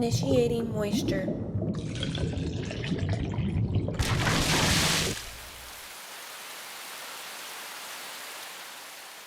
Initiating moisture.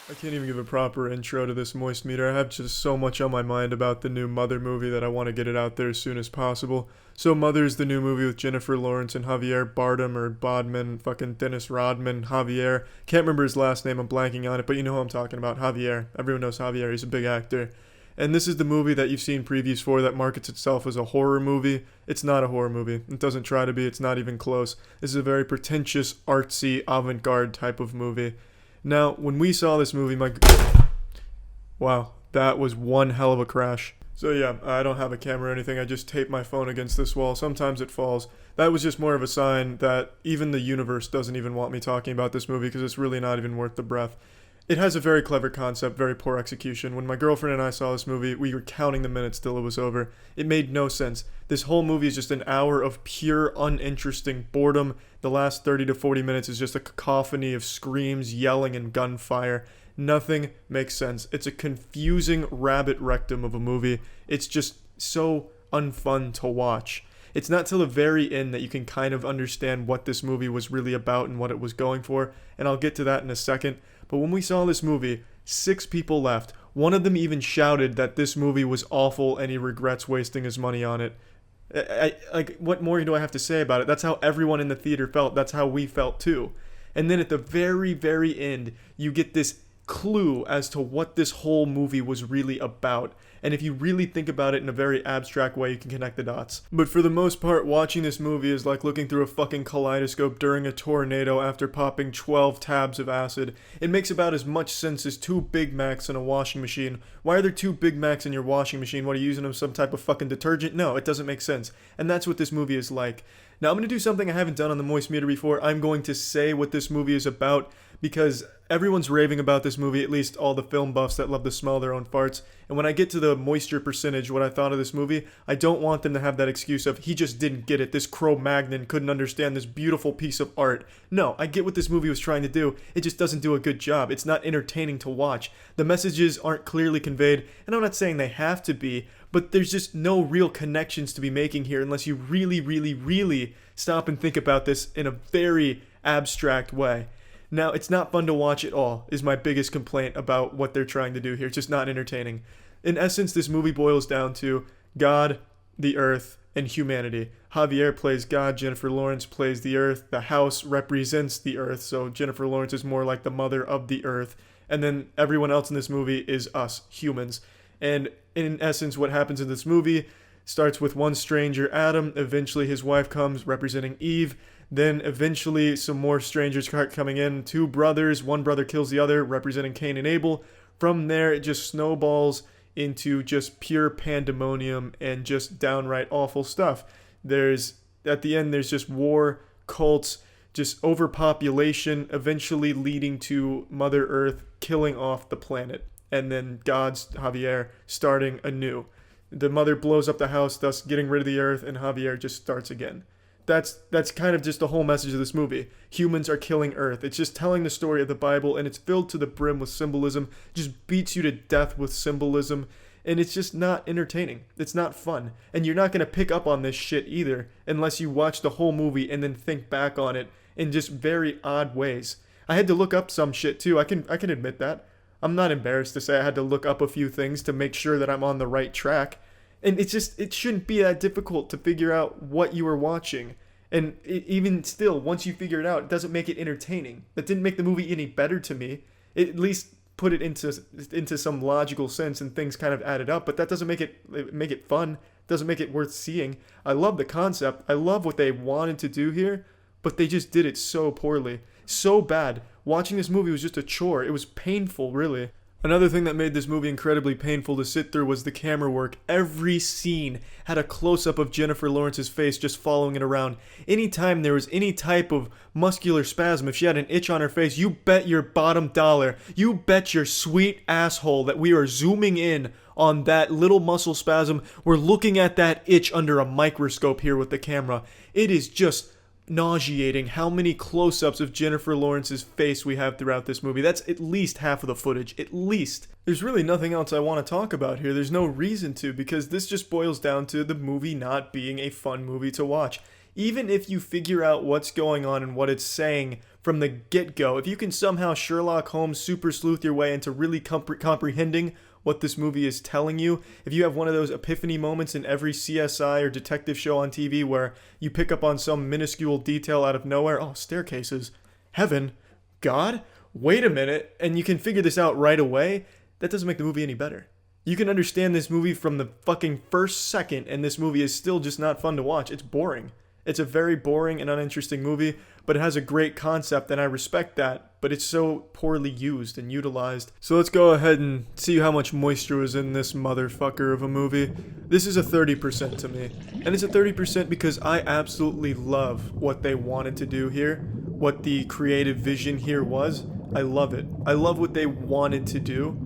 I can't even give a proper intro to this moist meter. I have just so much on my mind about the new Mother movie that I want to get it out there as soon as possible. So Mother is the new movie with Jennifer Lawrence and Javier Bardem or Bodman, fucking Dennis Rodman, Javier. Can't remember his last name, I'm blanking on it, but you know who I'm talking about, Javier. Everyone knows Javier, he's a big actor. And this is the movie that you've seen previews for that markets itself as a horror movie. It's not a horror movie. It doesn't try to be, it's not even close. This is a very pretentious, artsy, avant-garde type of movie. Now, when we saw this movie, wow, that was one hell of a crash. So yeah, I don't have a camera or anything, I just tape my phone against this wall. Sometimes it falls. That was just more of a sign that even the universe doesn't even want me talking about this movie because it's really not even worth the breath. It has a very clever concept, very poor execution. When my girlfriend and I saw this movie, we were counting the minutes till it was over. It made no sense. This whole movie is just an hour of pure, uninteresting boredom. The last 30 to 40 minutes is just a cacophony of screams, yelling, and gunfire. Nothing makes sense. It's a confusing rabbit rectum of a movie. It's just so unfun to watch. It's not till the very end that you can kind of understand what this movie was really about and what it was going for, and I'll get to that in a second. But when we saw this movie, 6 people left. One of them even shouted that this movie was awful and he regrets wasting his money on it. Like, what more do I have to say about it? That's how everyone in the theater felt. That's how we felt too. And then at the very, very end, you get this clue as to what this whole movie was really about. And if you really think about it in a very abstract way, you can connect the dots. But for the most part, watching this movie is like looking through a fucking kaleidoscope during a tornado after popping 12 tabs of acid. It makes about as much sense as 2 Big Macs in a washing machine. Why are there 2 Big Macs in your washing machine? What, are you using them some type of fucking detergent? No, it doesn't make sense. And that's what this movie is like. Now I'm going to do something I haven't done on the Moist Meter before. I'm going to say what this movie is about because everyone's raving about this movie, at least all the film buffs that love to smell their own farts. And when I get to the moisture percentage, what I thought of this movie, I don't want them to have that excuse of, he just didn't get it, this Cro-Magnon couldn't understand this beautiful piece of art. No, I get what this movie was trying to do, it just doesn't do a good job. It's not entertaining to watch. The messages aren't clearly conveyed, and I'm not saying they have to be, but there's just no real connections to be making here unless you really, really, really stop and think about this in a very abstract way. Now, it's not fun to watch at all, is my biggest complaint about what they're trying to do here. It's just not entertaining. In essence, this movie boils down to God, the earth, and humanity. Javier plays God, Jennifer Lawrence plays the earth, the house represents the earth, so Jennifer Lawrence is more like the mother of the earth, and then everyone else in this movie is us, humans. And in essence, what happens in this movie starts with one stranger, Adam, eventually his wife comes, representing Eve, then eventually some more strangers start coming in, 2 brothers, one brother kills the other, representing Cain and Abel. From there, it just snowballs into just pure pandemonium and just downright awful stuff. At the end, there's just war, cults, just overpopulation, eventually leading to Mother Earth killing off the planet. And then God's Javier starting anew. The mother blows up the house, thus getting rid of the earth, and Javier just starts again. That's kind of just the whole message of this movie. Humans are killing Earth. It's just telling the story of the Bible, and it's filled to the brim with symbolism. Just beats you to death with symbolism, and it's just not entertaining. It's not fun, and you're not going to pick up on this shit either unless you watch the whole movie and then think back on it in just very odd ways. I had to look up some shit too. I can admit that. I'm not embarrassed to say I had to look up a few things to make sure that I'm on the right track. And it shouldn't be that difficult to figure out what you were watching. And even still, once you figure it out, it doesn't make it entertaining. That didn't make the movie any better to me. It at least put it into some logical sense and things kind of added up. But that doesn't make it fun. It doesn't make it worth seeing. I love the concept. I love what they wanted to do here. But they just did it so poorly. So bad. Watching this movie was just a chore. It was painful, really. Another thing that made this movie incredibly painful to sit through was the camera work. Every scene had a close-up of Jennifer Lawrence's face just following it around. Anytime there was any type of muscular spasm, if she had an itch on her face, you bet your bottom dollar, you bet your sweet asshole that we are zooming in on that little muscle spasm. We're looking at that itch under a microscope here with the camera. It is just nauseating how many close-ups of Jennifer Lawrence's face we have throughout this movie. That's at least half of the footage, at least. There's really nothing else I want to talk about here. There's no reason to, because this just boils down to the movie not being a fun movie to watch. Even if you figure out what's going on and what it's saying from the get-go, if you can somehow Sherlock Holmes super sleuth your way into really comprehending what this movie is telling you, if you have one of those epiphany moments in every CSI or detective show on TV where you pick up on some minuscule detail out of nowhere, oh, staircases, heaven, God, wait a minute, and you can figure this out right away, that doesn't make the movie any better. You can understand this movie from the fucking first second, and this movie is still just not fun to watch. It's boring. It's a very boring and uninteresting movie, but it has a great concept, and I respect that, but it's so poorly used and utilized. So let's go ahead and see how much moisture was in this motherfucker of a movie. This is a 30% to me, and it's a 30% because I absolutely love what they wanted to do here, what the creative vision here was. I love it. I love what they wanted to do.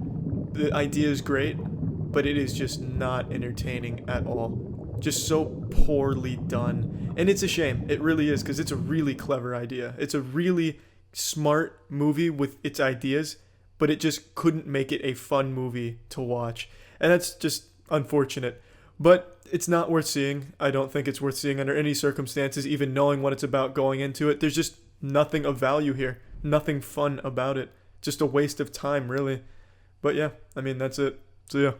The idea is great, but it is just not entertaining at all. Just so poorly done. And it's a shame. It really is, because it's a really clever idea. It's a really smart movie with its ideas, but it just couldn't make it a fun movie to watch. And that's just unfortunate. But it's not worth seeing. I don't think it's worth seeing under any circumstances, even knowing what it's about going into it. There's just nothing of value here. Nothing fun about it. Just a waste of time, really. But yeah, I mean, that's it. So yeah.